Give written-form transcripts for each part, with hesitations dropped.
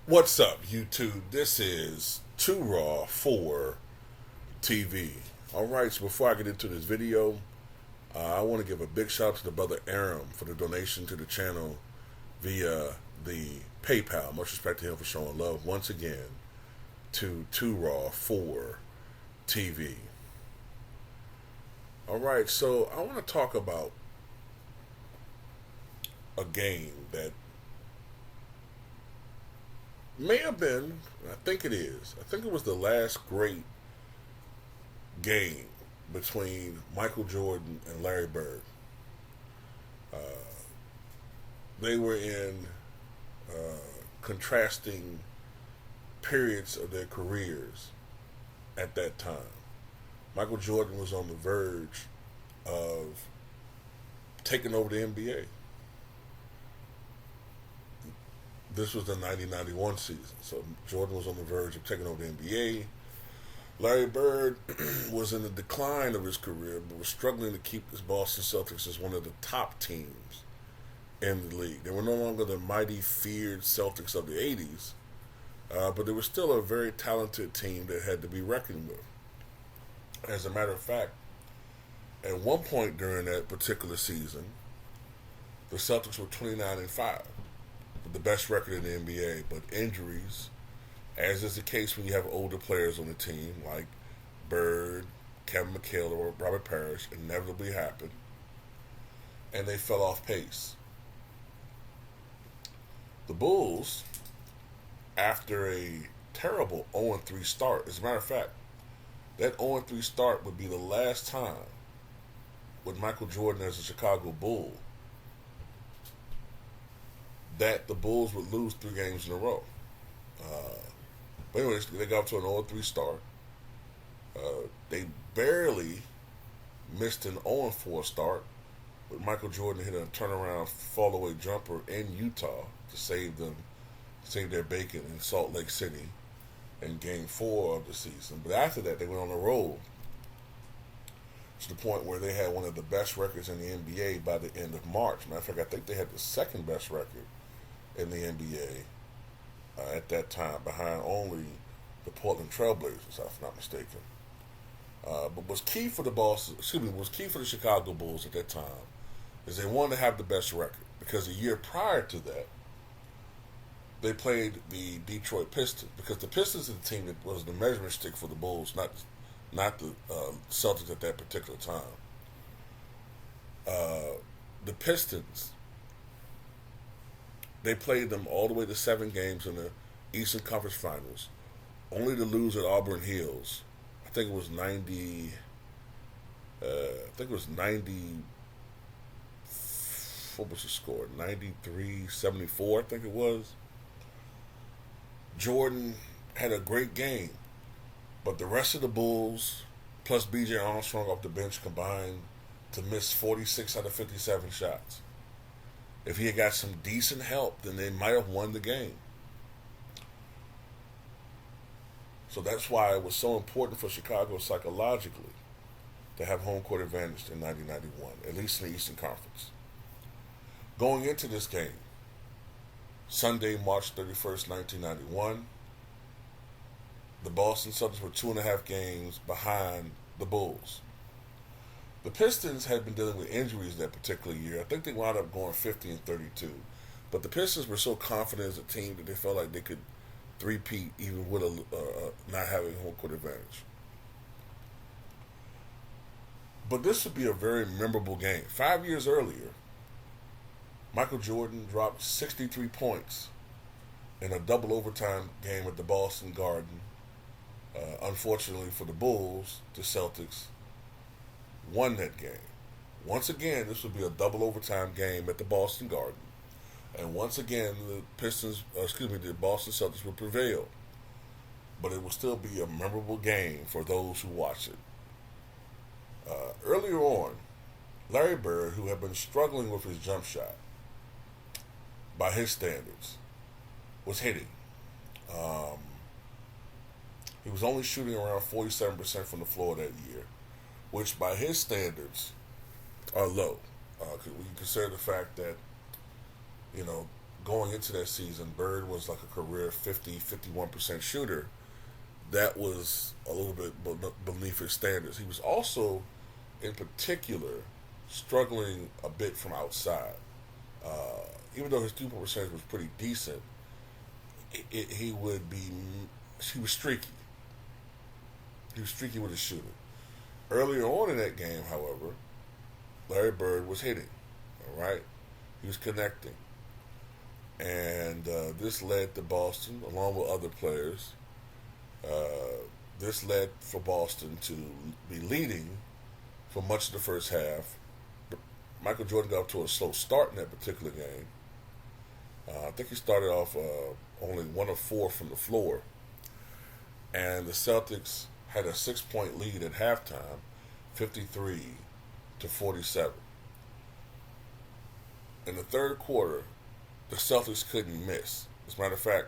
What's up, YouTube? This is Too Raw for TV. Alright, so before I get into this video, I want to give a big shout out to the brother Aram for the donation to the channel via the PayPal. Much respect to him for showing love once again to Too Raw for TV. Alright, so I want to talk about a game that may have been, I think it is, I think it was the last great game between Michael Jordan and Larry Bird. Uh, they were in contrasting periods of their careers at that time. Michael Jordan was on the verge of taking over the NBA. This was the 1991 season, so Jordan was on the verge of taking over the NBA. Larry Bird was in the decline of his career, but was struggling to keep his Boston Celtics as one of the top teams in the league. They were no longer the mighty, feared Celtics of the 80s, but they were still a very talented team that had to be reckoned with. As a matter of fact, at one point during that particular season, the Celtics were 29-5. The best record in the NBA, but injuries, as is the case when you have older players on the team like Bird, Kevin McHale, or Robert Parrish, inevitably happen, and they fell off pace. The Bulls, after a terrible 0-3 start, as a matter of fact, that 0-3 start would be the last time with Michael Jordan as a Chicago Bull that the Bulls would lose 3 games in a row. But anyways, they got off to an 0-3 start. They barely missed an 0-4 start, with Michael Jordan hitting a turnaround fall-away jumper in Utah to save their bacon in Salt Lake City in Game 4 of the season. But after that, they went on a roll to the point where they had one of the best records in the NBA by the end of March. Matter of fact, I think they had the second best record in the NBA at that time, behind only the Portland Trailblazers, if I'm not mistaken. But what's key for the Chicago Bulls at that time is they wanted to have the best record, because a year prior to that, they played the Detroit Pistons, because the Pistons is the team that was the measurement stick for the Bulls, not the Celtics at that particular time. The Pistons, they played them all the way to 7 games in the Eastern Conference Finals, only to lose at Auburn Hills. I think it was 90. What was the score? 93-74, I think it was. Jordan had a great game, but the rest of the Bulls, plus B.J. Armstrong off the bench, combined to miss 46 out of 57 shots. If he had got some decent help, then they might have won the game. So that's why it was so important for Chicago psychologically to have home court advantage in 1991, at least in the Eastern Conference. Going into this game, Sunday, March 31st, 1991, the Boston Celtics were 2.5 games behind the Bulls. The Pistons had been dealing with injuries that particular year. I think they wound up going 50-32. But the Pistons were so confident as a team that they felt like they could three-peat even with not having home court advantage. But this would be a very memorable game. 5 years earlier, Michael Jordan dropped 63 points in a double overtime game at the Boston Garden. Unfortunately for the Bulls, the Celtics won that game. Once again, this would be a double overtime game at the Boston Garden. And once again, the Boston Celtics would prevail. But it will still be a memorable game for those who watch it. Earlier on, Larry Bird, who had been struggling with his jump shot, by his standards, was hitting. He was only shooting around 47% from the floor that year, which by his standards are low. When you consider the fact that, going into that season, Bird was like a career 51% shooter. That was a little bit beneath his standards. He was also, in particular, struggling a bit from outside. Even though his 3-point percentage was pretty decent, he would be he was streaky. He was streaky with his shooting. Earlier on in that game, however, Larry Bird was hitting. All right, he was connecting, and this led to Boston, along with other players. This led for Boston to be leading for much of the first half. Michael Jordan got up to a slow start in that particular game. I think he started off only 1 of 4 from the floor, and the Celtics had a 6-point lead at halftime, 53-47. In the third quarter, the Celtics couldn't miss. As a matter of fact,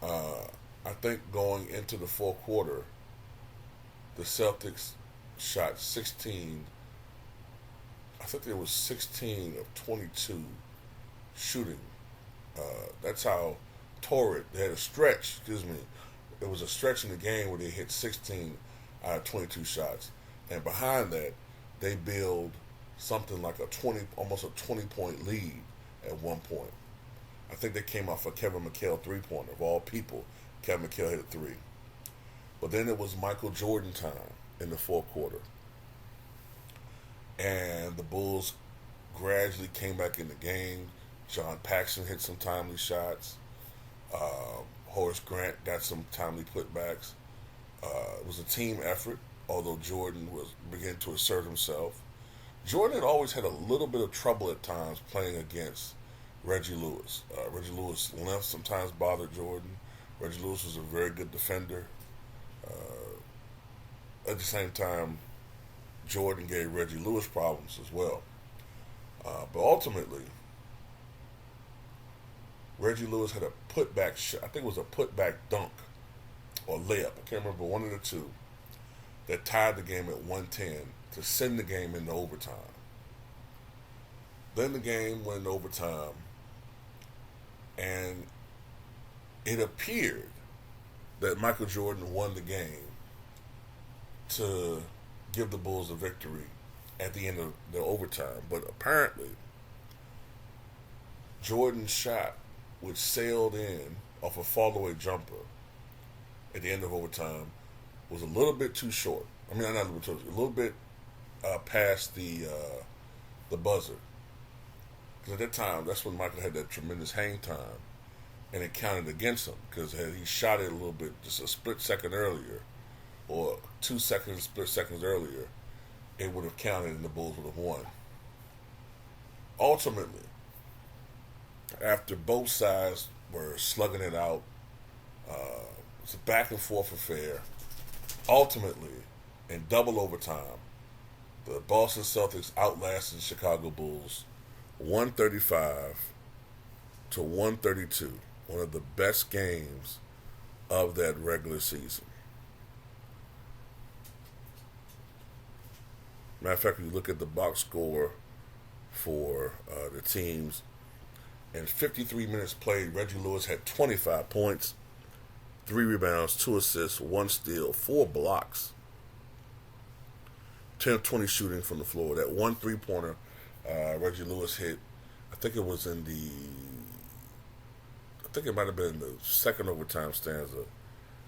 I think going into the fourth quarter, the Celtics shot 16. I think there was 16 of 22 shooting. That's how torrid. They had a stretch. Excuse me. It was a stretch in the game where they hit 16 out of 22 shots, and behind that, they build something like almost a 20-point lead at one point. I think they came off a Kevin McHale 3-pointer. Of all people, Kevin McHale hit a 3. But then it was Michael Jordan time in the fourth quarter. And the Bulls gradually came back in the game. John Paxson hit some timely shots. Horace Grant got some timely putbacks. It was a team effort, although Jordan was beginning to assert himself. Jordan had always had a little bit of trouble at times playing against Reggie Lewis. Reggie Lewis' length sometimes bothered Jordan. Reggie Lewis was a very good defender. At the same time, Jordan gave Reggie Lewis problems as well. But ultimately, Reggie Lewis had a putback shot. I think it was a putback dunk or layup. I can't remember, one of the two, that tied the game at 110 to send the game into overtime. Then the game went into overtime, and it appeared that Michael Jordan won the game to give the Bulls a victory at the end of the overtime. But apparently, Jordan's shot, which sailed in off a fall-away jumper at the end of overtime, was a little bit too short. I mean, not a little bit too short, a little bit past the buzzer. Because at that time, that's when Michael had that tremendous hang time, and it counted against him because had he shot it a little bit, just a split second earlier, or 2 seconds, split seconds earlier, it would have counted and the Bulls would have won. Ultimately, after both sides were slugging it out, it's a back and forth affair. Ultimately, in double overtime, the Boston Celtics outlasted the Chicago Bulls 135-132. One of the best games of that regular season. Matter of fact, when you look at the box score for the teams, in 53 minutes played, Reggie Lewis had 25 points, 3 rebounds, 2 assists, 1 steal, 4 blocks, 10 of 20 shooting from the floor. That 1 3-pointer Reggie Lewis hit, I think it might have been the second overtime stanza.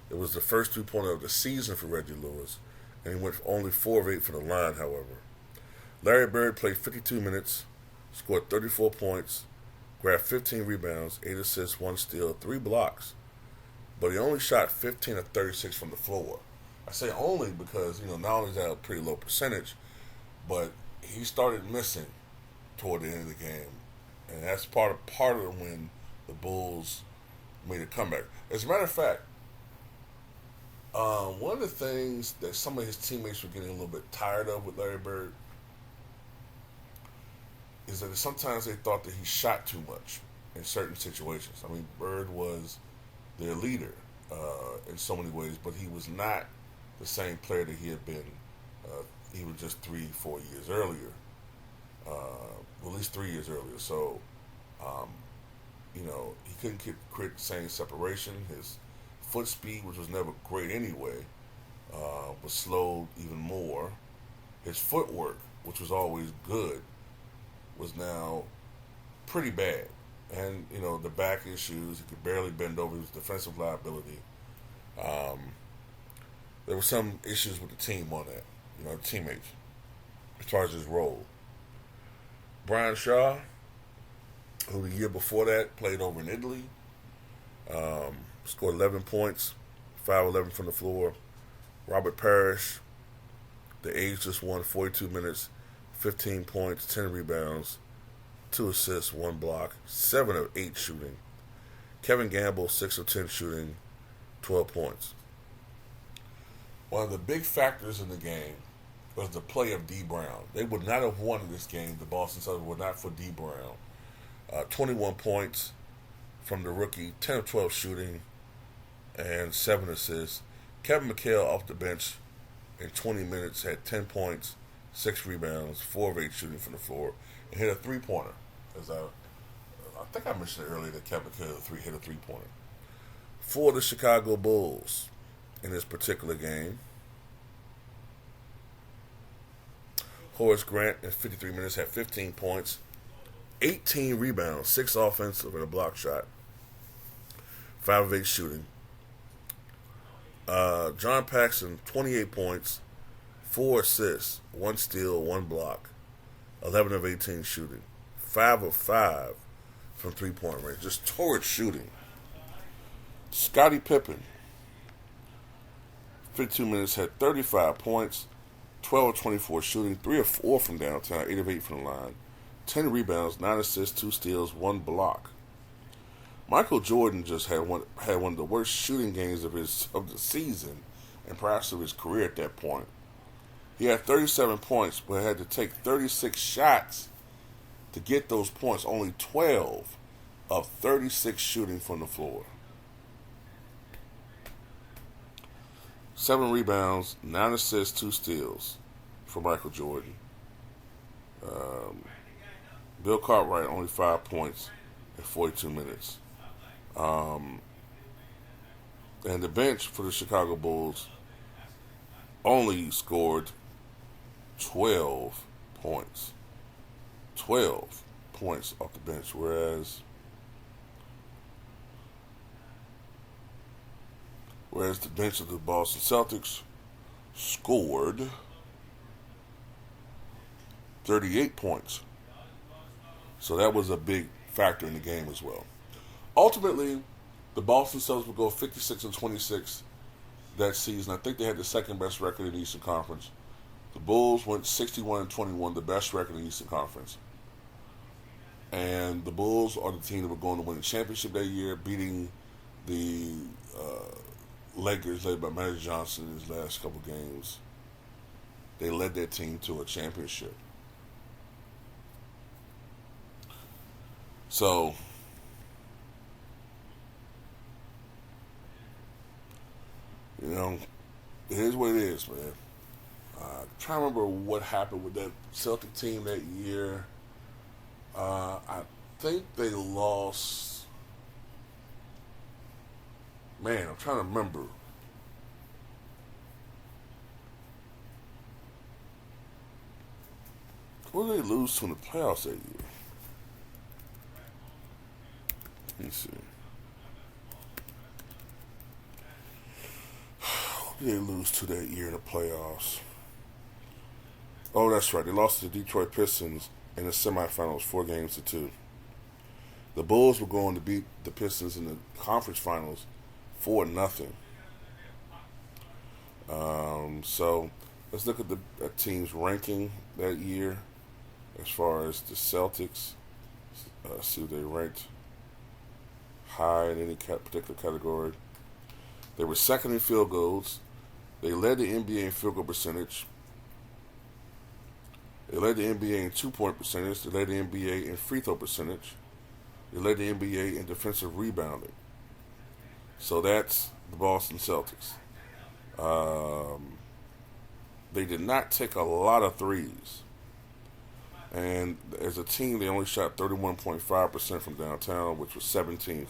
It was the first 3-pointer of the season for Reggie Lewis, and he went only 4 of 8 from the line, however. Larry Bird played 52 minutes, scored 34 points, grabbed 15 rebounds, 8 assists, 1 steal, 3 blocks. But he only shot 15 of 36 from the floor. I say only because, not only is that a pretty low percentage, but he started missing toward the end of the game. And that's part of when the Bulls made a comeback. As a matter of fact, one of the things that some of his teammates were getting a little bit tired of with Larry Bird is that sometimes they thought that he shot too much in certain situations. I mean, Bird was their leader in so many ways, but he was not the same player that he had been even just 3-4 years earlier, at least 3 years earlier. So Um, he couldn't create the same separation. His foot speed, which was never great anyway, was slowed even more. His footwork, which was always good, was now pretty bad. And, the back issues, he could barely bend over. He was defensive liability. Um, there were some issues with the team on that, teammates, as far as his role. Brian Shaw, who the year before that played over in Italy, scored 11 points, 5-11 from the floor. Robert Parrish, the ageless won 42 minutes, 15 points, 10 rebounds, 2 assists, 1 block, 7 of 8 shooting. Kevin Gamble, 6 of 10 shooting, 12 points. One of the big factors in the game was the play of D. Brown. They would not have won this game, the Boston Celtics, were not for D. Brown. 21 points from the rookie, 10 of 12 shooting, and 7 assists. Kevin McHale off the bench in 20 minutes had 10 points, 6 rebounds, 4 of 8 shooting from the floor, and hit a three-pointer. As I think I mentioned earlier that Kevin McHale hit a three-pointer. For the Chicago Bulls in this particular game, Horace Grant in 53 minutes had 15 points, 18 rebounds, 6 offensive and a block shot, 5 of 8 shooting. John Paxson, 28 points, 4 assists, 1 steal, 1 block, 11 of 18 shooting, 5 of 5 from three-point range. Just torrid shooting. Scottie Pippen, 52 minutes, had 35 points, 12 of 24 shooting, 3 of 4 from downtown, 8 of 8 from the line, 10 rebounds, 9 assists, 2 steals, 1 block. Michael Jordan just had one of the worst shooting games of the season and perhaps of his career at that point. He had 37 points, but had to take 36 shots to get those points. Only 12 of 36 shooting from the floor. 7 rebounds, 9 assists, 2 steals for Michael Jordan. Bill Cartwright, only 5 points in 42 minutes. And the bench for the Chicago Bulls only scored 12 points. 12 points off the bench, whereas the bench of the Boston Celtics scored 38 points. So that was a big factor in the game as well. Ultimately, the Boston Celtics would go 56-26 that season. I think they had the second best record in the Eastern Conference. The Bulls went 61-21, the best record in the Eastern Conference. And the Bulls are the team that were going to win the championship that year, beating the Lakers led by Magic Johnson in his last couple games. They led their team to a championship. So, it is what it is, man. Trying to remember what happened with that Celtic team that year. I think they lost. Man, I'm trying to remember. What did they lose to in the playoffs that year? Let me see. Who did they lose to that year in the playoffs? Oh, that's right. They lost to the Detroit Pistons in the semifinals, 4-2. The Bulls were going to beat the Pistons in the conference finals 4-0. So let's look at the team's ranking that year as far as the Celtics. See what they ranked high in any particular category. They were second in field goals. They led the NBA in field goal percentage. They led the NBA in two-point percentage. They led the NBA in free throw percentage. They led the NBA in defensive rebounding. So that's the Boston Celtics. They did not take a lot of threes. And as a team, they only shot 31.5% from downtown, which was 17th,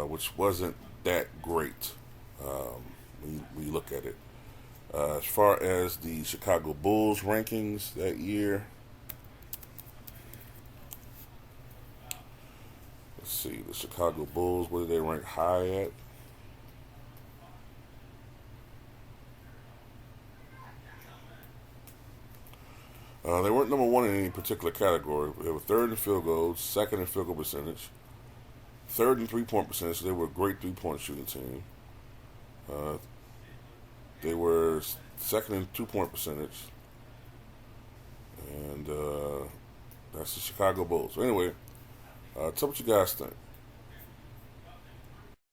which wasn't that great when you look at it. As far as the Chicago Bulls rankings that year, let's see, the Chicago Bulls, what did they rank high at? They weren't number one in any particular category. They were third in field goals, second in field goal percentage, third in 3-point percentage. So they were a great 3-point shooting team. Uh, they were second in 2-point percentage, and that's the Chicago Bulls. So anyway, tell what you guys think.